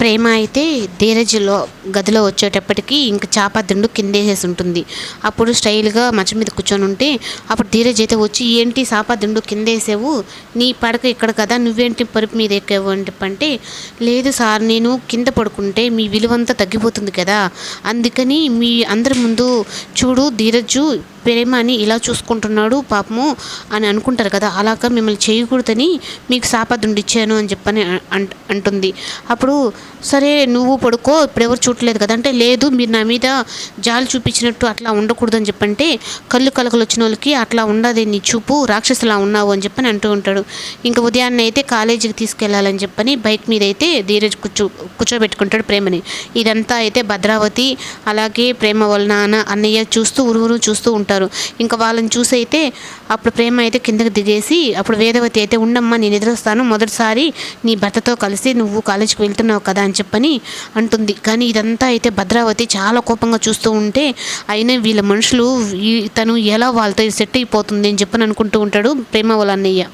ప్రేమ అయితే ధీరజ్లో గదిలో వచ్చేటప్పటికి ఇంక చాప దిండు కిందేసేసి ఉంటుంది. అప్పుడు స్టైల్గా మంచం మీద కూర్చొని ఉంటే అప్పుడు ధీరజ్ అయితే వచ్చి, ఏంటి చాప దిండు కిందేసావు, నీ పడక ఇక్కడ కదా, నువ్వేంటి పరుపు మీద ఎక్కావు అని చెప్పంటే, లేదు సార్, నేను కింద పడుకుంటే మీ విలువంతా తగ్గిపోతుంది కదా, అందుకని మీ అందరి ముందు చూడు ధీరజ్జు ప్రేమ అని ఇలా చూసుకుంటున్నాడు పాపము అని అనుకుంటారు కదా, అలాగా మిమ్మల్ని చేయకూడదని మీకు శాపదుండి ఇచ్చాను అని చెప్పని అంటుంది. అప్పుడు సరే నువ్వు పడుకో, ఇప్పుడు ఎవరు చూడలేదు కదా అంటే, లేదు మీరు నా మీద జాలి చూపించినట్టు అట్లా ఉండకూడదని చెప్పంటే, కళ్ళు కలకలు వచ్చిన వాళ్ళకి అట్లా ఉండదు నీ చూపు, రాక్షసులా ఉన్నావు అని చెప్పని అంటూ ఉంటాడు. ఇంకా ఉదయాన్నే అయితే కాలేజీకి తీసుకెళ్లాలని చెప్పని బైక్ మీద అయితే ధీరజ్ కూర్చోబెట్టుకుంటాడు ప్రేమని. ఇదంతా అయితే భద్రావతి అలాగే ప్రేమ వాళ్ళ నాన్న అన్నయ్య చూస్తూ ఊరు చూస్తూ ఉంటారు. ఇంకా వాళ్ళని చూసి అయితే అప్పుడు ప్రేమ అయితే కిందకి దిగేసి, అప్పుడు వేదవతి అయితే, ఉండమ్మా నేను ఎదురొస్తాను, మొదటిసారి నీ భర్తతో కలిసి నువ్వు కాలేజీకి వెళ్తున్నావు కదా అని చెప్పని అంటుంది. కానీ ఇదంతా అయితే భద్రావతి చాలా కోపంగా చూస్తూ ఉంటే, అయినా వీళ్ళ మనుషులు తను ఎలా వాళ్ళతో సెట్ అయిపోతుంది అని చెప్పని అనుకుంటూ ఉంటాడు ప్రేమ వాళ్ళ అన్నయ్య.